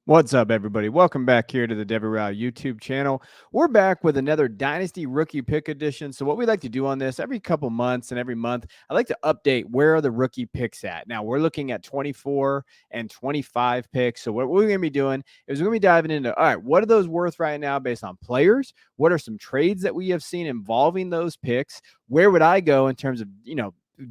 What's up, everybody? Welcome back here to the Devy Royale YouTube channel. We're back with another Dynasty Rookie Pick Edition. So what we like to do on this every couple months and every month, I like to update where are the rookie picks at. Now, we're looking at 24 and 25 picks. So what we're going to be doing is we're going to be diving into, all right, what are those worth right now based on players? What are some trades that we have seen involving those picks? Where would I go in terms of,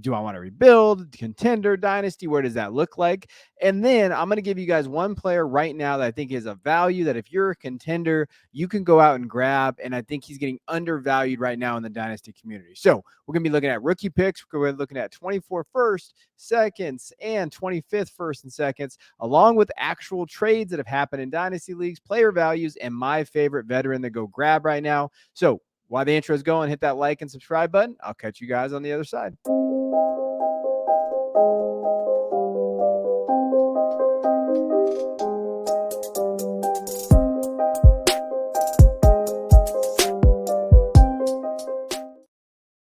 do I want to rebuild, contender, dynasty? Where does that look like? And then I'm going to give you guys one player right now that I think is a value that if you're a contender, you can go out and grab. And I think he's getting undervalued right now in the dynasty community. So we're going to be looking at rookie picks. We're looking at 24 first, seconds, and 25th first and seconds, along with actual trades that have happened in dynasty leagues, player values, and my favorite veteran to go grab right now. So while the intro is going, hit that like and subscribe button. I'll catch you guys on the other side.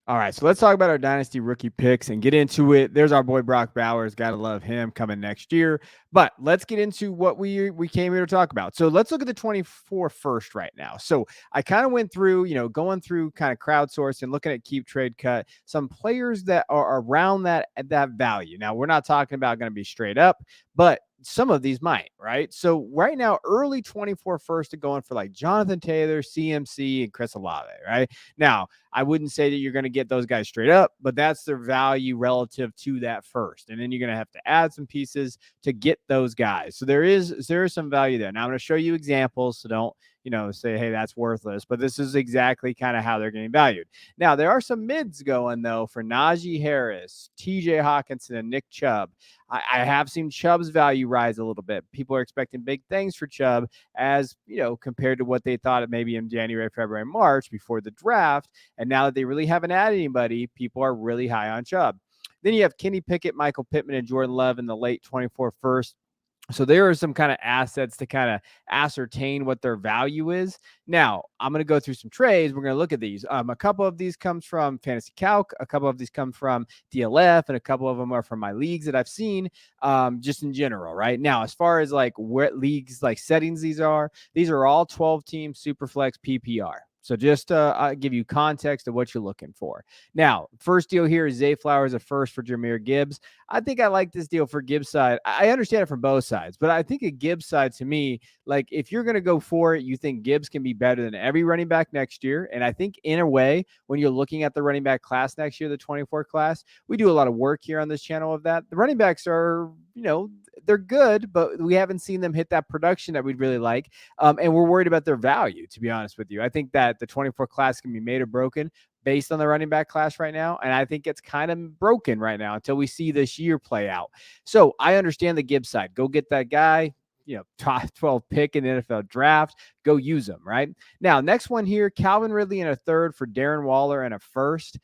All right, so let's talk about our dynasty rookie picks and get into it. There's our boy Brock Bowers. Got to love him coming next year. But let's get into what we came here to talk about. So let's look at the 24 first right now. So I kind of went through, going through kind of crowdsourcing, looking at keep, trade, cut, some players that are around that at that value. Now, we're not talking about going to be straight up, but some of these might, right? So right now, early 24 first to going for like Jonathan Taylor, CMC, and Chris Olave, right? Now, I wouldn't say that you're going to get those guys straight up, but that's their value relative to that first. And then you're going to have to add some pieces to get those guys. So there is some value there. Now I'm going to show you examples. So don't, say, hey, that's worthless. But this is exactly kind of how they're getting valued. Now, there are some mids going, though, for Najee Harris, TJ Hawkinson, and Nick Chubb. I have seen Chubb's value rise a little bit. People are expecting big things for Chubb as, compared to what they thought it maybe in January, February, March before the draft. And now that they really haven't added anybody, people are really high on Chubb. Then you have Kenny Pickett, Michael Pittman, and Jordan Love in the late 24 first. So there are some kind of assets to kind of ascertain what their value is. Now, I'm going to go through some trades. We're going to look at these. A couple of these comes from Fantasy Calc. A couple of these come from DLF. And a couple of them are from my leagues that I've seen just in general, right? Now, as far as like what leagues like settings these are all 12-team Superflex PPR. So just to give you context of what you're looking for. Now, first deal here is Zay Flowers, a first for Jahmyr Gibbs. I think I like this deal for Gibbs side. I understand it from both sides, but I think a Gibbs side to me, like if you're going to go for it, you think Gibbs can be better than every running back next year. And I think in a way, when you're looking at the running back class next year, the 24 class, we do a lot of work here on this channel of that. The running backs are, they're good, but we haven't seen them hit that production that we'd really like. And we're worried about their value, to be honest with you. I think that the 24 class can be made or broken based on the running back class right now. And I think it's kind of broken right now until we see this year play out. So I understand the Gibbs side. Go get that guy, top 12 pick in the NFL draft. Go use them, right? Now, next one here, Calvin Ridley in a third for Darren Waller and a first.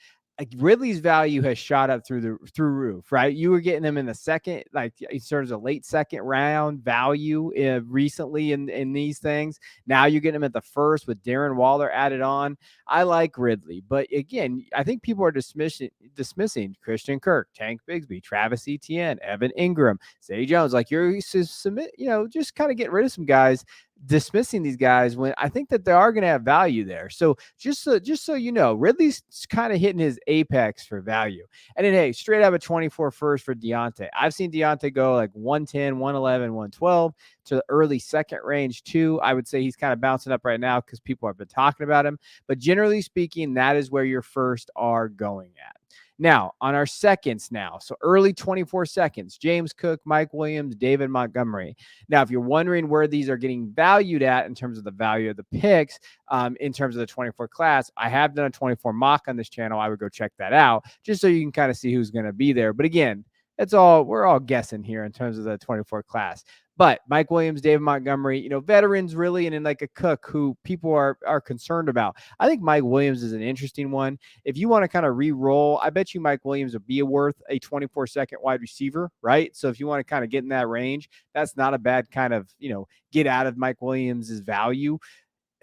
Ridley's value has shot up through roof, right? You were getting them in the second, like sort of a late second round value recently in these things. Now you're getting them at the first with Darren Waller added on. I like Ridley, but again, I think people are dismissing Christian Kirk, Tank Bigsby, Travis Etienne, Evan Ingram, Zay Jones. Like you're just kind of getting rid of some guys, dismissing these guys when I think that they are going to have value there. So just so you know, Ridley's kind of hitting his apex for value. And then, hey, straight up a 24 first for Deontay. I've seen Deontay go like 110, 111, 112 to the early second range too. I would say he's kind of bouncing up right now because people have been talking about him. But generally speaking, that is where your first are going at. Now, on our seconds now, so early 24 seconds, James Cook, Mike Williams, David Montgomery. Now, if you're wondering where these are getting valued at in terms of the value of the picks, in terms of the 24 class, I have done a 24 mock on this channel. I would go check that out just so you can kind of see who's going to be there. But again, we're all guessing here in terms of the 24 class. But Mike Williams, David Montgomery, veterans really, and then like a Cook who people are concerned about. I think Mike Williams is an interesting one. If you want to kind of re-roll, I bet you Mike Williams would be worth a 24-second wide receiver, right? So if you want to kind of get in that range, that's not a bad kind of, get out of Mike Williams' value.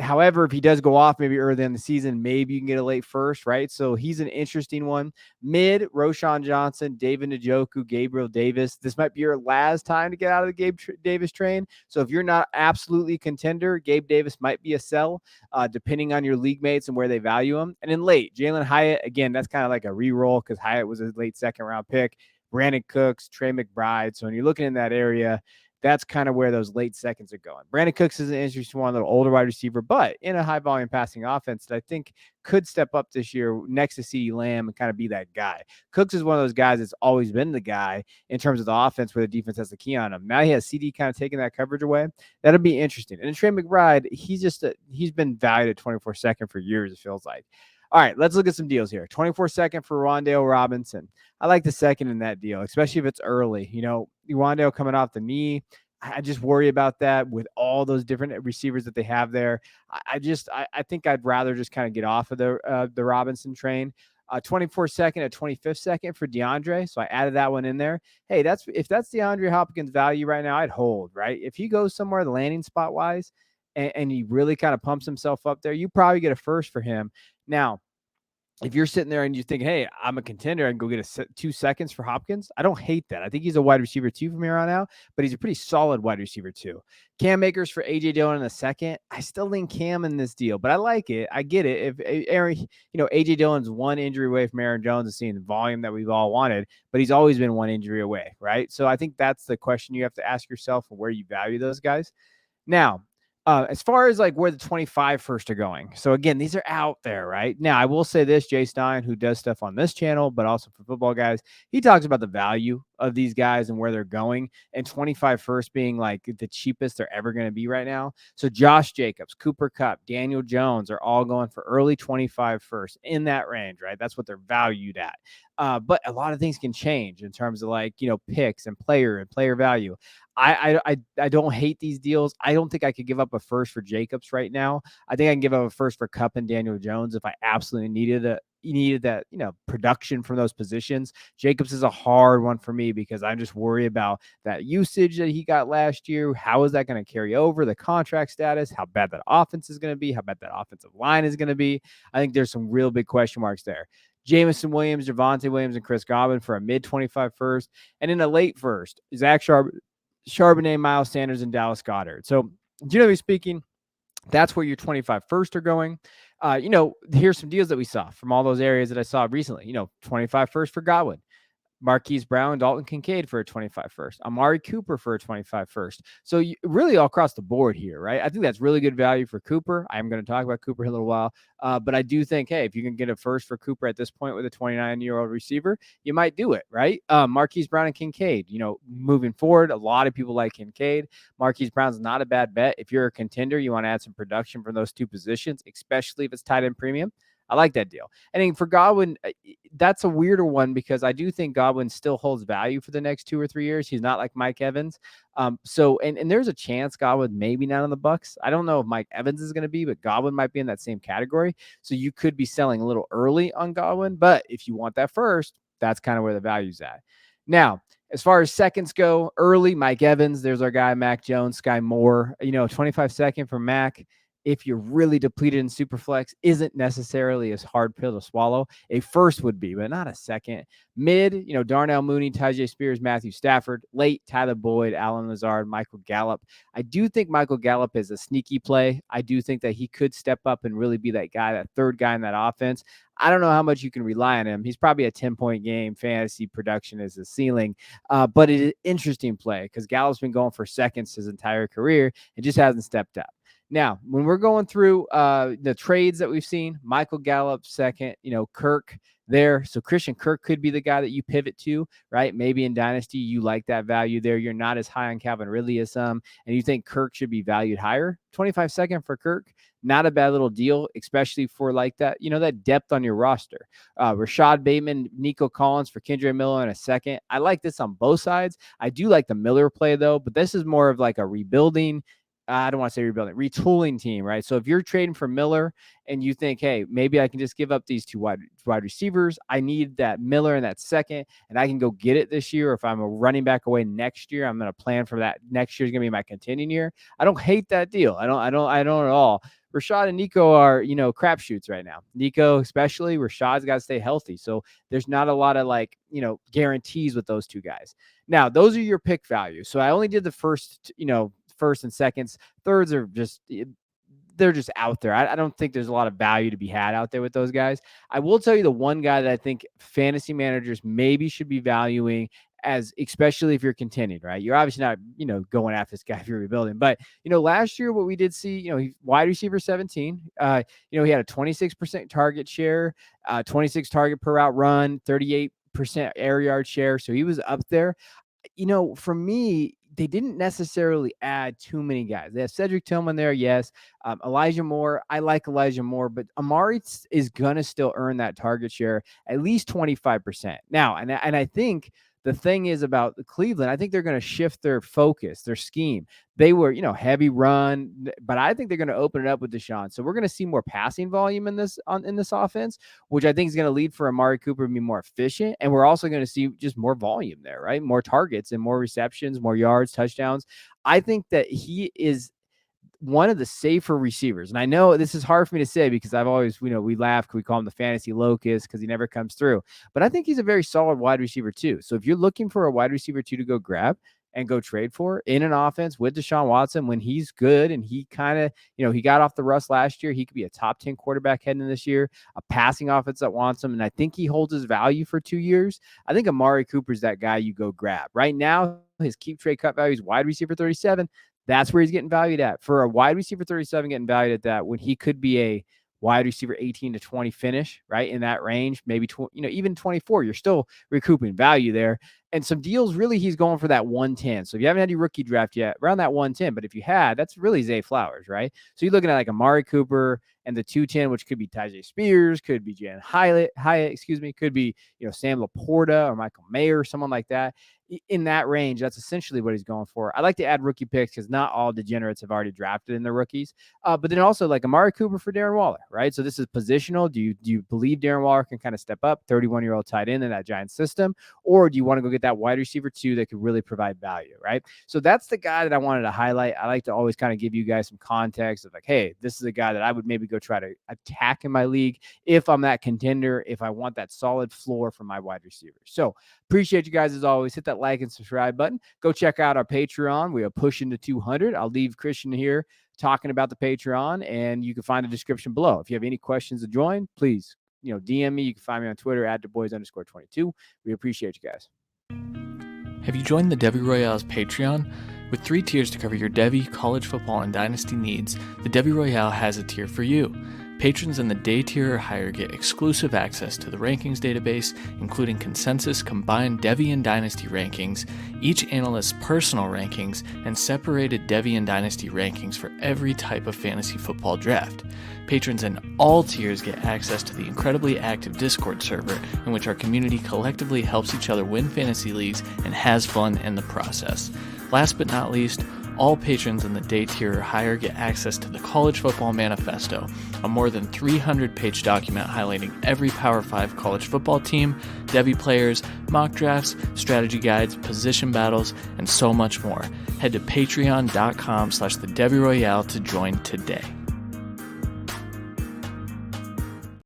However, if he does go off maybe early in the season, maybe you can get a late first, right? So he's an interesting one. Mid, Roshan Johnson, David Njoku, Gabriel Davis. This might be your last time to get out of the Davis train. So if you're not absolutely contender, Gabe Davis might be a sell, depending on your league mates and where they value him. And then late, Jalen Hyatt, again, that's kind of like a re-roll because Hyatt was a late second round pick. Brandon Cooks, Trey McBride. So when you're looking in that area, that's kind of where those late seconds are going. Brandon Cooks is an interesting one, a little older wide receiver, but in a high volume passing offense that I think could step up this year next to CeeDee Lamb and kind of be that guy. Cooks is one of those guys that's always been the guy in terms of the offense where the defense has the key on him. Now he has CD kind of taking that coverage away. That'll be interesting. And Trey McBride, he's been valued at 24 second for years, it feels like. All right, let's look at some deals here. 24 second for Rondale Robinson. I like the second in that deal, especially if it's early. Wandale coming off the knee. I just worry about that with all those different receivers that they have there. I think I'd rather just kind of get off of the Robinson train. 24 second at 25th second for DeAndre. So I added that one in there. Hey, if that's DeAndre Hopkins' value right now, I'd hold, right? If he goes somewhere the landing spot wise and he really kind of pumps himself up there, you probably get a first for him. Now, if you're sitting there and you think, hey, I'm a contender, I can go get 2 seconds for Hopkins, I don't hate that. I think he's a wide receiver 2 from here on out, but he's a pretty solid wide receiver 2. Cam Akers for A.J. Dillon in the second. I still lean Cam in this deal, but I like it. I get it. If Aaron, A.J. Dillon's one injury away from Aaron Jones and seeing the volume that we've all wanted, but he's always been one injury away, right? So I think that's the question you have to ask yourself and where you value those guys. Now, as far as like where the 25 first are going. So again, these are out there, right? Now, I will say this, Jay Stein, who does stuff on this channel, but also for football guys, he talks about the value of these guys and where they're going, and 25 first being like the cheapest they're ever going to be right now. So Josh Jacobs, Cooper Kupp, Daniel Jones are all going for early 25 first in that range, right? That's what they're valued at. But a lot of things can change in terms of like, picks and player value. I don't hate these deals. I don't think I could give up a first for Jacobs right now. I think I can give up a first for Kupp and Daniel Jones if I absolutely needed that, production from those positions. Jacobs is a hard one for me because I'm just worried about that usage that he got last year. How is that going to carry over? The contract status, how bad that offense is going to be, how bad that offensive line is going to be. I think there's some real big question marks there. Jameson Williams, Javonte Williams, and Chris Godwin for a mid-25 first. And in a late first, Zach Charbonnet, Miles Sanders, and Dallas Goedert. So generally speaking, that's where your 25 first are going. Here's some deals that we saw from all those areas that I saw recently. 25 first for Godwin, Marquise Brown, Dalton Kincaid for a 25 first, Amari Cooper for a 25 first. So really all across the board here, right? I think that's really good value for Cooper. I'm going to talk about Cooper in a little while. But I do think, hey, if you can get a first for Cooper at this point with a 29-year-old receiver, you might do it, right? Marquise Brown and Kincaid, moving forward, a lot of people like Kincaid. Marquise Brown's not a bad bet. If you're a contender, you want to add some production from those two positions, especially if it's tight end premium. I like that deal. I think for Godwin, that's a weirder one because I do think Godwin still holds value for the next 2 or 3 years. He's not like Mike Evans. So there's a chance Godwin maybe not on the Bucks. I don't know if Mike Evans is going to be, but Godwin might be in that same category. So you could be selling a little early on Godwin, but if you want that first, that's kind of where the value's at. Now, as far as seconds go, early, Mike Evans, there's our guy, Mac Jones, Sky Moore, 25 second for Mac. If you're really depleted in Superflex, isn't necessarily as hard pill to swallow. A first would be, but not a second. Mid, Darnell Mooney, Tyjae Spears, Matthew Stafford. Late, Tyler Boyd, Allen Lazard, Michael Gallup. I do think Michael Gallup is a sneaky play. I do think that he could step up and really be that guy, that third guy in that offense. I don't know how much you can rely on him. He's probably a 10-point game. Fantasy production is the ceiling. But it is an interesting play because Gallup's been going for seconds his entire career and just hasn't stepped up. Now, when we're going through the trades that we've seen, Michael Gallup second, Kirk there. So Christian Kirk could be the guy that you pivot to, right? Maybe in Dynasty, you like that value there. You're not as high on Calvin Ridley as some, and you think Kirk should be valued higher. 25 second for Kirk, not a bad little deal, especially for like that, that depth on your roster. Rashad Bateman, Nico Collins for Kendra Miller in a second. I like this on both sides. I do like the Miller play though, but this is more of like a rebuilding. I don't want to say rebuilding, retooling team, right? So if you're trading for Miller and you think, hey, maybe I can just give up these two wide receivers, I need that Miller in that second, and I can go get it this year. Or if I'm a running back away next year, I'm going to plan for that. Next year is going to be my contending year. I don't hate that deal. I don't at all. Rashad and Nico are, crapshoots right now. Nico, especially, Rashad's got to stay healthy. So there's not a lot of guarantees with those two guys. Now, those are your pick values. So I only did the first and seconds. Thirds are just, they're just out there. I don't think there's a lot of value to be had out there with those guys. I will tell you the one guy that I think fantasy managers maybe should be valuing, as especially if you're contending, right? You're obviously not, going after this guy if you're rebuilding. But, last year what we did see, wide receiver 17, he had a 26% target share, 26 target per route run, 38% air yard share. So he was up there. For me, they didn't necessarily add too many guys. They have Cedric Tillman there, yes. Elijah Moore, I like Elijah Moore, but Amari is going to still earn that target share, at least 25%. Now, and I think the thing is about Cleveland, I think they're going to shift their focus, their scheme. They were, heavy run, but I think they're going to open it up with Deshaun. So we're going to see more passing volume in this offense, which I think is going to lead for Amari Cooper to be more efficient. And we're also going to see just more volume there, right? More targets and more receptions, more yards, touchdowns. I think that he is one of the safer receivers. And I know this is hard for me to say because I've always, we laugh, we call him the fantasy locust because he never comes through. But I think he's a very solid wide receiver too. So if you're looking for a wide receiver two to go grab and go trade for in an offense with Deshaun Watson, when he's good and he kind of, he got off the rust last year, he could be a top 10 quarterback heading in this year, a passing offense that wants him. And I think he holds his value for 2 years. I think Amari Cooper's that guy you go grab. Right now, his keep trade cut value is wide receiver 37. That's where he's getting valued at. For a wide receiver 37 getting valued at that, when he could be a wide receiver 18 to 20 finish, right, in that range, maybe even 24, you're still recouping value there. And some deals, really, he's going for that 110. So if you haven't had your rookie draft yet, around that 110. But if you had, that's really Zay Flowers, right? So you're looking at like Amari Cooper and the 210, which could be Tyjae Spears, could be Jan Hyatt, could be, Sam Laporta or Michael Mayer, someone like that. In that range, that's essentially what he's going for. I like to add rookie picks because not all degenerates have already drafted in their rookies. But then also like Amari Cooper for Darren Waller, right? So this is positional. Do you believe Darren Waller can kind of step up, 31-year-old tight end in that Giants system? Or do you want to go get that wide receiver two that could really provide value, right? So that's the guy that I wanted to highlight. I like to always kind of give you guys some context of like, hey, this is a guy that I would maybe go try to attack in my league if I'm that contender, if I want that solid floor for my wide receiver. So appreciate you guys as always. Hit that like and subscribe button. Go check out our Patreon. We are pushing to 200. I'll leave Christian here talking about the Patreon, and you can find a description below. If you have any questions to join, please, DM me. You can find me on Twitter at @DuBois_22. We appreciate you guys. Have you joined the Devy Royale's Patreon? With 3 tiers to cover your Devy, college football, and Dynasty needs, the Devy Royale has a tier for you. Patrons in the day tier or higher get exclusive access to the rankings database, including consensus combined Devy and Dynasty rankings, each analyst's personal rankings, and separated Devy and Dynasty rankings for every type of fantasy football draft. Patrons in all tiers get access to the incredibly active Discord server, in which our community collectively helps each other win fantasy leagues and has fun in the process. Last but not least, all patrons in the day tier or higher get access to the College Football Manifesto, a more than 300-page document highlighting every Power 5 college football team, Devy players, mock drafts, strategy guides, position battles, and so much more. Head to patreon.com/the Devy Royale to join today.